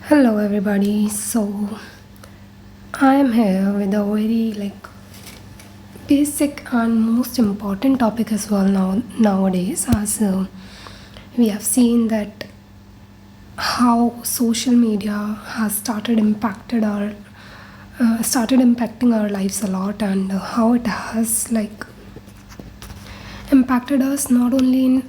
Hello everybody. So I am here with a very basic and most important topic as well nowadays, as we have seen that how social media has started impacting our lives a lot, and how it has impacted us not only in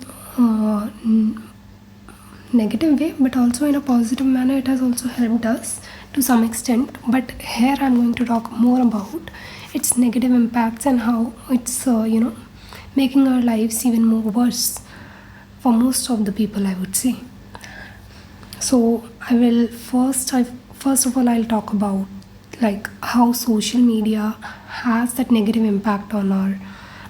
negative way but also in a positive manner. It has also helped us to some extent, but here I'm going to talk more about its negative impacts and how it's making our lives even more worse for most of the people, I would say. So first of all I'll talk about how social media has that negative impact on our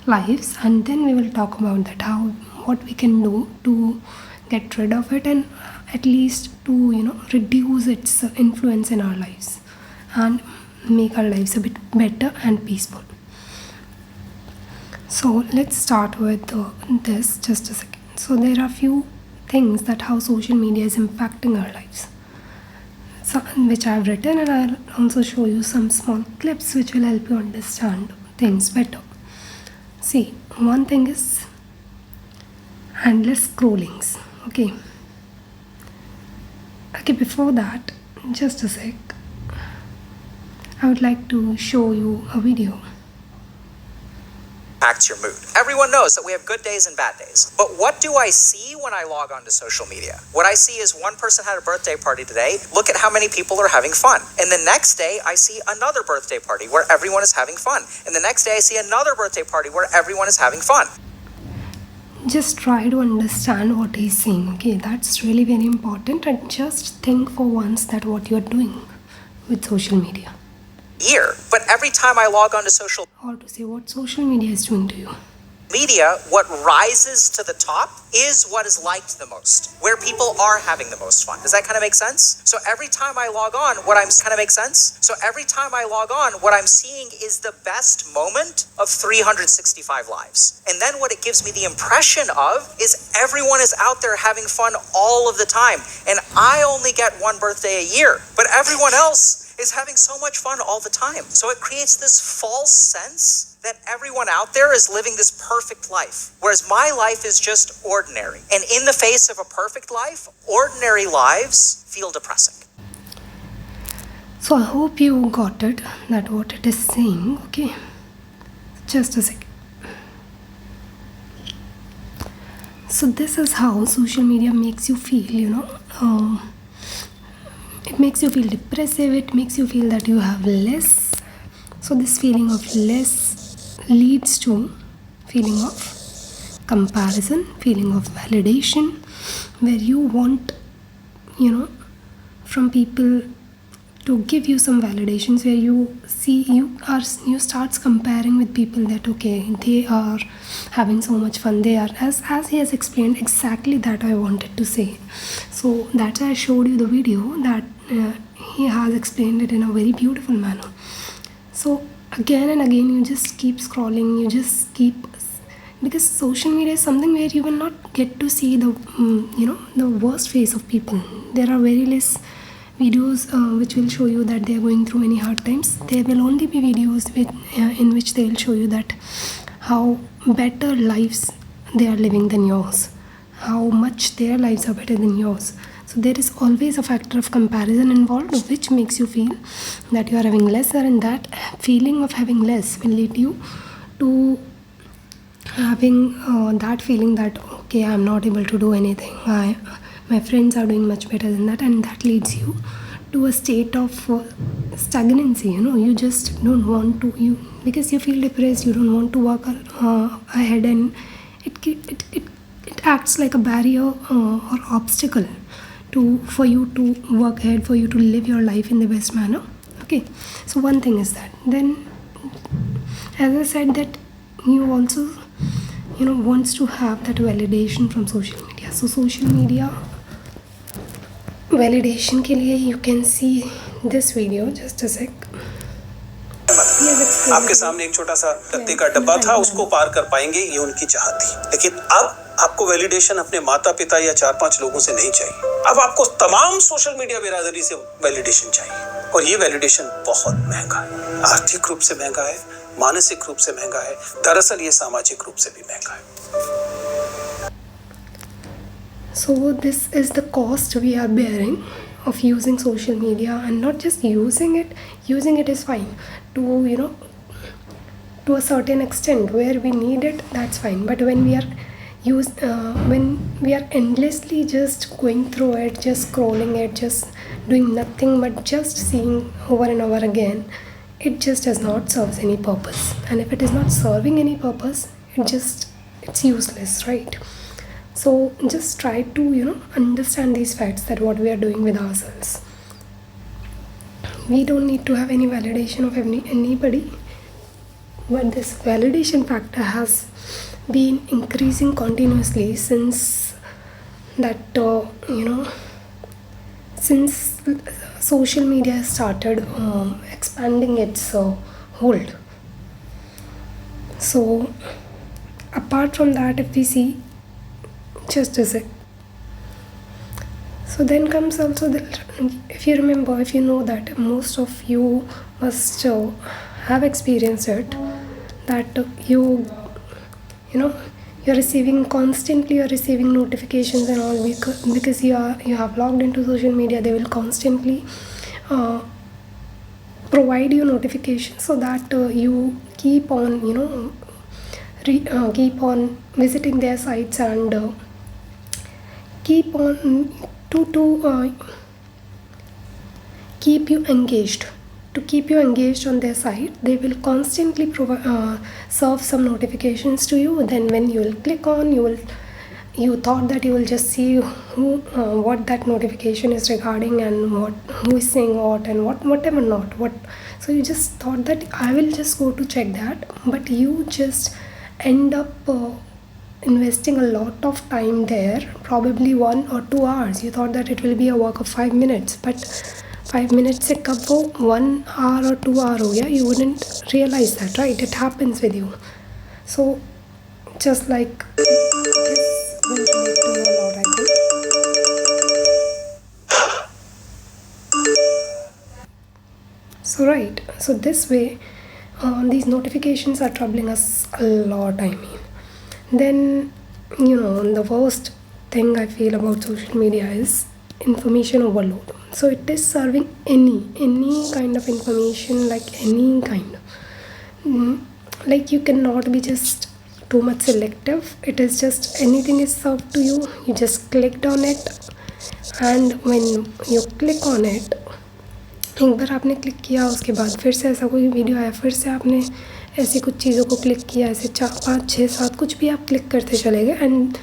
lives, and then we will talk about that how what we can do to get rid of it, and at least to reduce its influence in our lives and make our lives a bit better and peaceful. So let's start with this just a second. So there are few things that how social media is impacting our lives, so, which I've written, and I'll also show you some small clips which will help you understand things better. See, one thing is endless scrollings. Okay, before that, just a sec, I would like to show you a video. Impacts your mood. Everyone knows that we have good days and bad days. But what do I see when I log on to social media? What I see is one person had a birthday party today. Look at how many people are having fun. And the next day, I see another birthday party where everyone is having fun. And the next day, I see another birthday party where everyone is having fun. Just try to understand what he's saying. Okay, that's really very important, and just think for once that what you're doing with social media. But every time I log on to social Or to say what social media is doing to you. media, what rises to the top is what is liked the most, where people are having the most fun. Does that kind of make sense? So every time I log on, what I'm seeing is the best moment of 365 lives. And then what it gives me the impression of is everyone is out there having fun all of the time. And I only get one birthday a year, but everyone else is having so much fun all the time. So it creates this false sense that everyone out there is living this perfect life, whereas my life is just ordinary. And in the face of a perfect life, ordinary lives feel depressing. So I hope you got it, that what it is saying. Okay, just a second. So this is how social media makes you feel, it makes you feel depressive, it makes you feel that you have less. So this feeling of less leads to feeling of comparison, feeling of validation, where you want from people to give you some validations, where you start comparing with people that okay, they are having so much fun, they are as he has explained exactly that I wanted to say. So that's why I showed you the video that he has explained it in a very beautiful manner. So again and again you just keep scrolling, because social media is something where you will not get to see the the worst face of people. There are very less videos which will show you that they are going through many hard times. There will only be videos in which they will show you that how better lives they are living than yours, how much their lives are better than yours. So there is always a factor of comparison involved, which makes you feel that you are having lesser, and that feeling of having less will lead you to having that feeling that okay, I'm not able to do anything, my friends are doing much better than that, and that leads you to a state of stagnancy. You just don't want to, because you feel depressed, you don't want to work ahead, and it acts like a barrier or obstacle for you to work ahead, for you to live your life in the best manner. Okay, so one thing is that. Then, as I said, that you also wants to have that validation from social media. So social media validation के लिए you can see this video, just a sec. आपके सामने एक छोटा सा गत्ते का डब्बा था, उसको पार कर पाएंगे ये उनकी चाहत थी, लेकिन अब आपको वैलिडेशन अपने माता पिता या 4-5 लोगों से नहीं चाहिए। अब आपको तमाम सोशल मीडिया बिरादरी से वैलिडेशन चाहिए, और ये वैलिडेशन बहुत महंगा है, आर्थिक रूप से महंगा है, मानसिक रूप से महंगा है, दरअसल ये सामाजिक रूप से भी महंगा है। So this is the cost we are bearing of using social media, and not just using it. Using it is fine to, to a certain extent where we need it, that's fine. But when we are endlessly just going through it, just scrolling it, just doing nothing but just seeing over and over again, it just does not serve any purpose. And if it is not serving any purpose, it's useless, right? So just try to understand these facts, that what we are doing with ourselves. We don't need to have any validation of anybody, but this validation factor has been increasing continuously since that since social media started expanding its hold. So apart from that, if we see, just a sec. So then comes also if you remember, if you know that most of you must have experienced it, that you're constantly receiving notifications and all, because you have logged into social media. They will constantly provide you notifications, so that you keep on keep on visiting their sites, and keep on to keep you engaged. To keep you engaged on their site, they will constantly serve some notifications to you. Then when you will click on, you thought that you will just see what that notification is regarding, and who is saying what, and whatever not what. So you just thought that I will just go to check that, but you just end up investing a lot of time there, probably 1 or 2 hours. You thought that it will be a work of 5 minutes, but 5 minutes se kab wo 1 hour or 2 hour ho gaya, you wouldn't realize that, right? It happens with you. So just like this will relate to you a lot, I think. So right, so this way these notifications are troubling us a lot, I mean. Then the worst thing I feel about social media is information overload. So it is serving any kind of information, like any kind. Like you cannot be just too much selective. It is just anything is served to you. You just clicked on it, and when you click on it, एक बार आपने click किया, उसके बाद फिर से ऐसा कोई video आया, फिर से आपने ऐसी कुछ चीज़ों को क्लिक किया, ऐसे 4, 5, 6, 7 कुछ भी आप क्लिक करते चले गए, and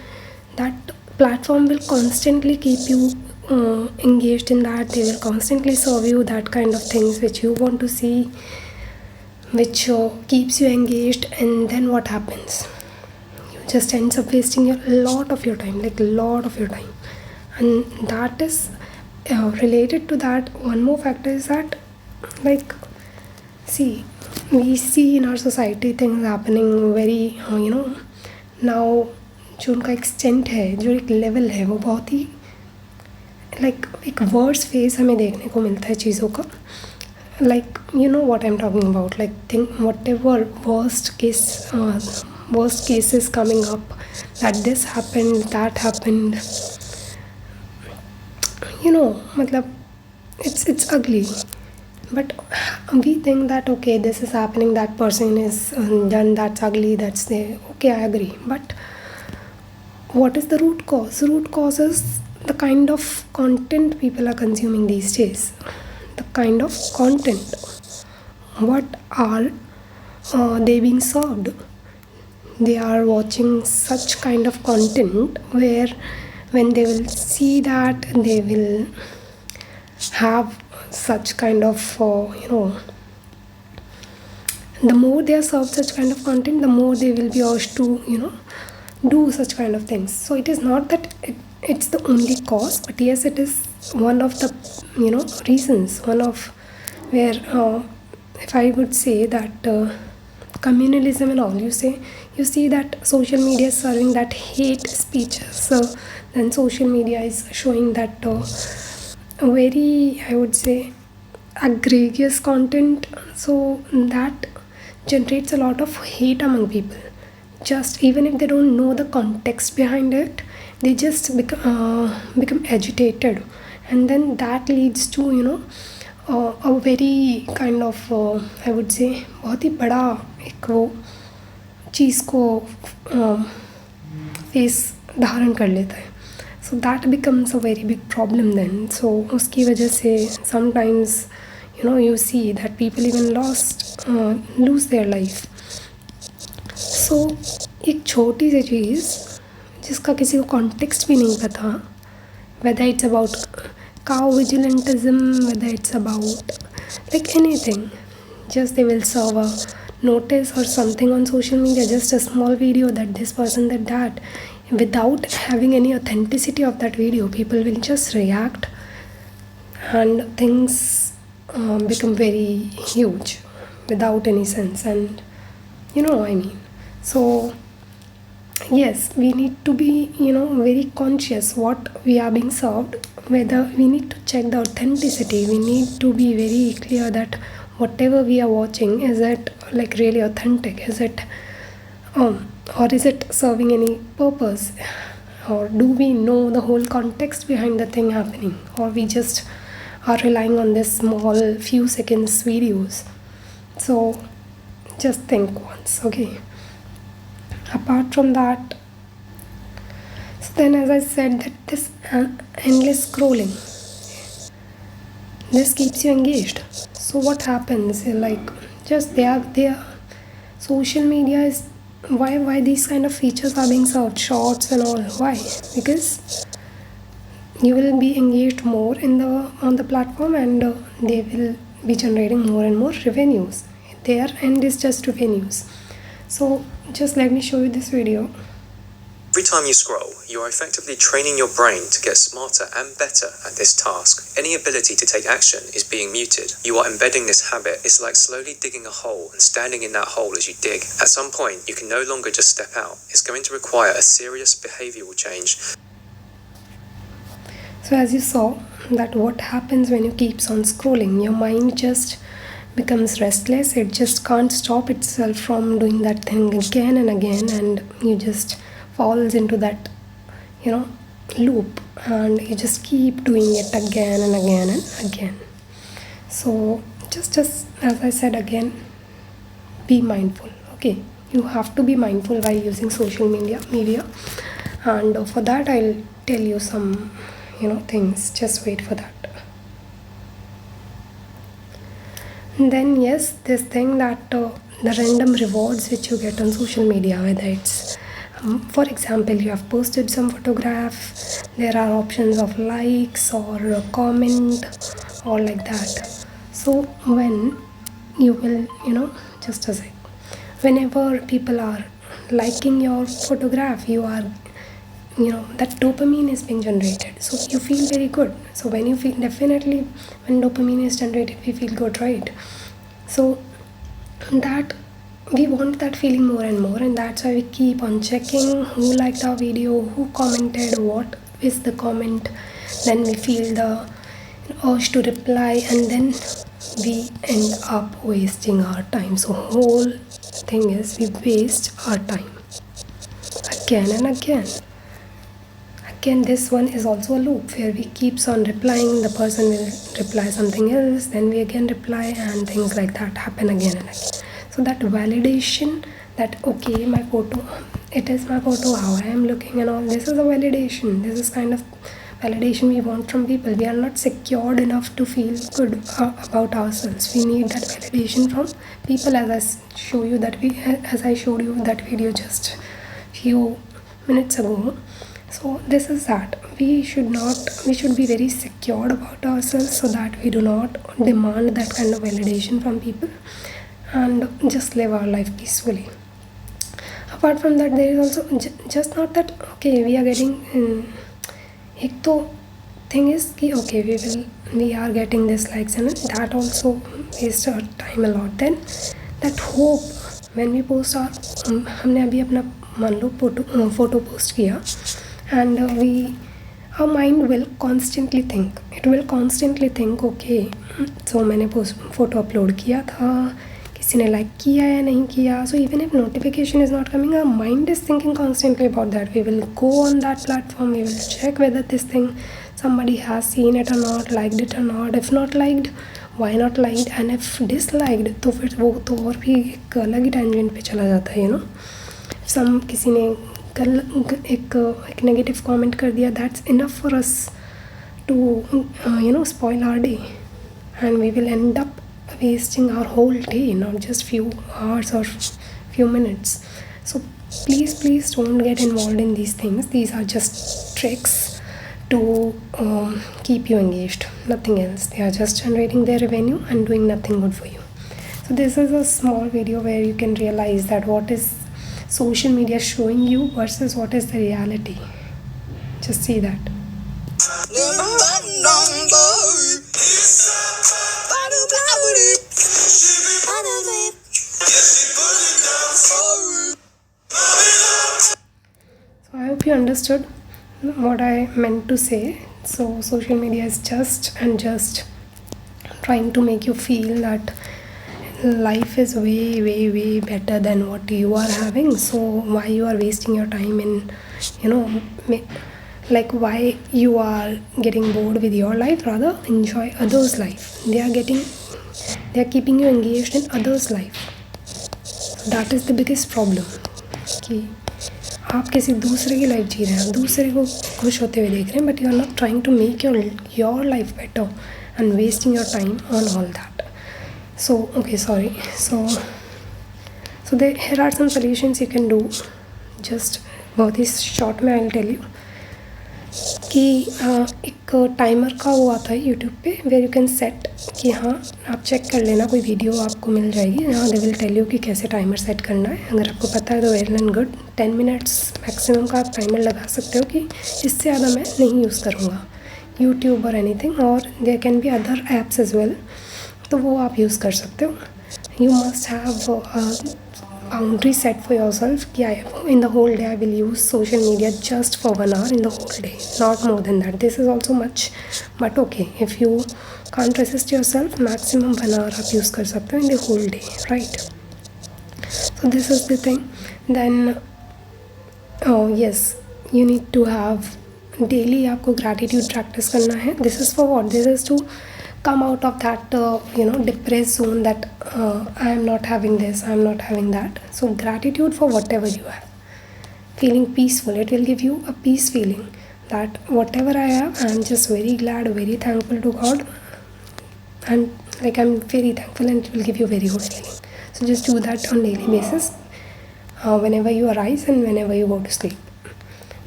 that platform will constantly keep you engaged in that. They will constantly serve you that kind of things which you want to see, which keeps you engaged. And then what happens? You just ends up wasting a lot of your time, like a lot of your time. And that is related to that. One more factor is that, like, see, we see in our society things happening very now, जो उनका extent है, जो एक level है, वो बहुत ही like एक verse face हमें देखने को मिलता है चीज़ों का. Like you know what I am talking about, like think what ever worst cases coming up, that this happened, that happened, मतलब it's ugly. But we think that okay, this is happening, that person is done, that's ugly, that's there. Okay, I agree. But what is the root cause? The root cause is the kind of content people are consuming these days. The kind of content. What are they being served? They are watching such kind of content where when they will see that, they will have such kind of the more they are served such kind of content, the more they will be urged to do such kind of things. So it is not that it's the only cause, but yes, it is one of the reasons, one of where if I would say that communalism and all, you say you see that social media is serving that hate speeches. So then social media is showing that very, I would say, egregious content. So that generates a lot of hate among people. Just even if they don't know the context behind it, they just become agitated, and then that leads to a very kind of I would say बहुत ही बड़ा एक वो चीज़ को face धारण कर लेता है. So that becomes a very big problem then. So उसकी वजह से sometimes you see that people even lose their life. So एक छोटी सी चीज़ जिसका किसी को कॉन्टेक्स्ट भी नहीं पता, whether it's about cow vigilantism, whether it's about like anything, just they will serve a notice or something on social media, just a small video that this person did that, without having any authenticity of that video. People will just react and things become very huge without any sense, and what I mean. So yes, we need to be very conscious what we are being served, whether we need to check the authenticity. We need to be very clear that whatever we are watching, is it like really authentic, is it or is it serving any purpose, or do we know the whole context behind the thing happening, or we just are relying on this small few seconds videos. So just think once, okay. Apart from that, so then as I said, that this endless scrolling, this keeps you engaged. So what happens, like, just they are social media is why these kind of features are being served, shorts and all. Why? Because you will be engaged more on the platform, and they will be generating more and more revenues. Their end is just revenues. So just let me show you this video. Every time you scroll, you are effectively training your brain to get smarter and better at this task. Any ability to take action is being muted. You are embedding this habit. It's like slowly digging a hole and standing in that hole as you dig. At some point, you can no longer just step out. It's going to require a serious behavioral change. So as you saw, that what happens when you keeps on scrolling, your mind just becomes restless. It just can't stop itself from doing that thing again and again, and you just falls into that loop, and you just keep doing it again and again and again. So just as I said again, be mindful, okay. You have to be mindful while using social media, and for that I'll tell you some things. Just wait for that. And then yes, this thing that the random rewards which you get on social media, whether it's for example, you have posted some photograph, there are options of likes or a comment or like that. So when you will just a sec, whenever people are liking your photograph, you are that dopamine is being generated, so you feel very good. So when you feel, definitely when dopamine is generated, we feel good, right? So that we want that feeling more and more, and that's why we keep on checking who liked our video, who commented, what is the comment. Then we feel the urge to reply, and then we end up wasting our time. So whole thing is we waste our time again and again. This one is also a loop where we keeps on replying, the person will reply something else, then we again reply, and things like that happen again and again. So that validation, that okay, my photo, it is my photo, how I am looking and all, this is a validation. This is kind of validation we want from people. We are not secured enough to feel good about ourselves. We need that validation from people, as I showed you that video just few minutes ago. So this is that we should be very secured about ourselves, so that we do not demand that kind of validation from people, and just live our life peacefully. Apart from that, there is also just not that okay, we are getting ek to thing is ki okay, we are getting this likes, and that also wastes our time a lot. Then that hope when we post our, हमने अभी अपना मान लो photo post किया, and our mind will constantly think, it will constantly think, okay, so मैंने photo upload किया था, किसी ने लाइक किया या नहीं किया. So even if notification is not coming, our mind is thinking constantly about that. We will go on that platform, we will check whether this thing somebody has seen it or not, liked it or not. If not liked, why not liked, and if disliked, तो फिर वो तो और भी एक अलग ही tangent पे चला जाता है, सम किसी ने कल एक नेगेटिव कमेंट कर दिया, that's enough for us to spoil our day, and we will end up wasting our whole day, not just few hours or few minutes. So please don't get involved in these things. These are just tricks to keep you engaged, nothing else. They are just generating their revenue and doing nothing good for you. So this is a small video where you can realize that what is social media showing you versus what is the reality. Just see that. So I hope you understood what I meant to say. So social media is just trying to make you feel that life is way better than what you are having. So why you are wasting your time in like why you are getting bored with your life, rather enjoy others' life. They are keeping you engaged in others' life. That is the biggest problem, कि आप किसी दूसरे की life जी रहे हैं, दूसरे को खुश होते हुए देख रहे हैं, but you are not trying to make your life better and wasting your time on all that. So okay, sorry. So here are some solutions you can do. Just बहुत ही शॉर्ट में आई विल टेल यू कि एक timer का वो आता है YouTube पे, where you can set कि हाँ आप चेक कर लेना, कोई वीडियो आपको मिल जाएगी जहाँ दे विल टेल यू कि कैसे टाइमर सेट करना है. अगर आपको पता है तो well and good. 10 minutes maximum का आप टाइमर लगा सकते हो कि इससे ज़्यादा मैं नहीं यूज़ करूँगा यूट्यूब और एनीथिंग, और there can be other apps as well, तो वो आप यूज़ कर सकते हो. You must have boundary set for yourself कि in the whole day I will use social media just for 1 hour in the whole day, not more than that. This is also much, but okay, if you can't resist yourself, maximum 1 hour आप use कर सकते हो in the whole day, right? So this is the thing. Then yes, you need to have daily आपको gratitude practice करना है. This is for what? This is to come out of that depressed zone that I am not having this, I am not having that. So gratitude for whatever you have, feeling peaceful. It will give you a peace feeling that whatever I have, I am just very glad, very thankful to God, and like I'm very thankful, and it will give you very good feeling. So just do that on daily basis, whenever you arise and whenever you go to sleep.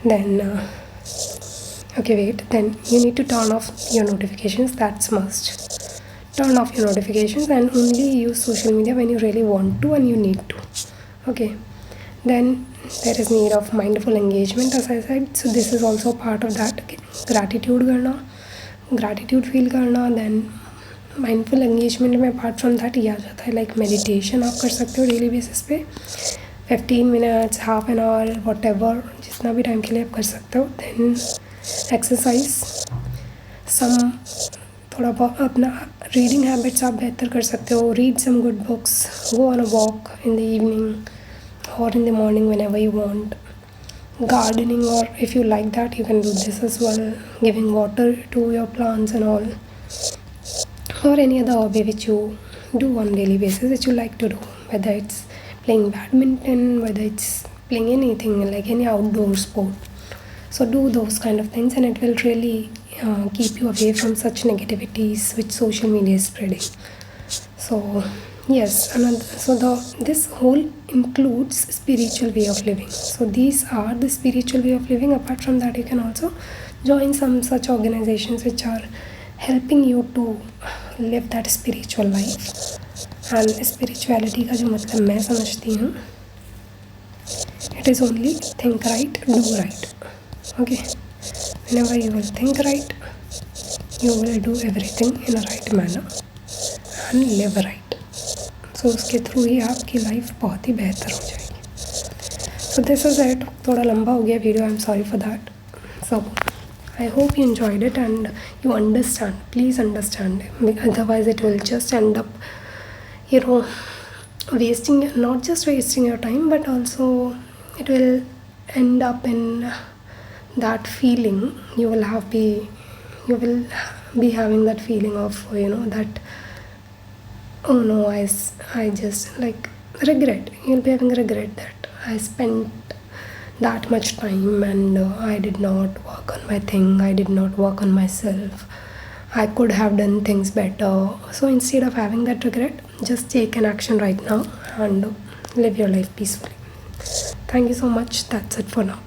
Then then you need to turn off your notifications. That's must. Turn off your notifications and only use social media when you really want to and you need to. Okay, then there is need of mindful engagement, as I said. So this is also part of that. Gratitude करना, gratitude feel करना. Then mindful engagement में apart from that ये आ जाता है like meditation आप कर सकते हो daily basis पे, 15 minutes, half an hour, whatever, जितना भी टाइम के लिए आप कर सकते हो. Then एक्सरसाइज, थोड़ा बहुत अपना रीडिंग हैबिट्स आप बेहतर कर सकते हो. Read some good books, go on a walk in the evening और in the morning whenever you want. Gardening, or if you like that, you can do this as well. Giving water to your plants and all, or any other hobby which you do on daily basis, which you like to do, whether it's playing badminton, whether it's playing anything like any outdoor sport. So do those kind of things, and it will really keep you away from such negativities which social media is spreading. So yes, this whole includes spiritual way of living. So these are the spiritual way of living. Apart from that, you can also join some such organizations which are helping you to live that spiritual life. And spirituality का जो मतलब मैं समझती हूँ, it is only think right, do right. Okay, whenever you will think right, you will do everything in a right manner and live right. So सो उसके through ही आपकी life बहुत ही बेहतर हो जाएगी. So this is it. थोड़ा लंबा हो गया video, I am sorry for that. So I hope you enjoyed it and you understand. Please understand. Otherwise, it will just end up, wasting, not just wasting your time, but also it will end up in that feeling. You will be having that feeling of, that, oh no, I just like regret. You'll be having regret that I spent that much time and I did not work on my thing. I did not work on myself. I could have done things better. So instead of having that regret, just take an action right now and live your life peacefully. Thank you so much. That's it for now.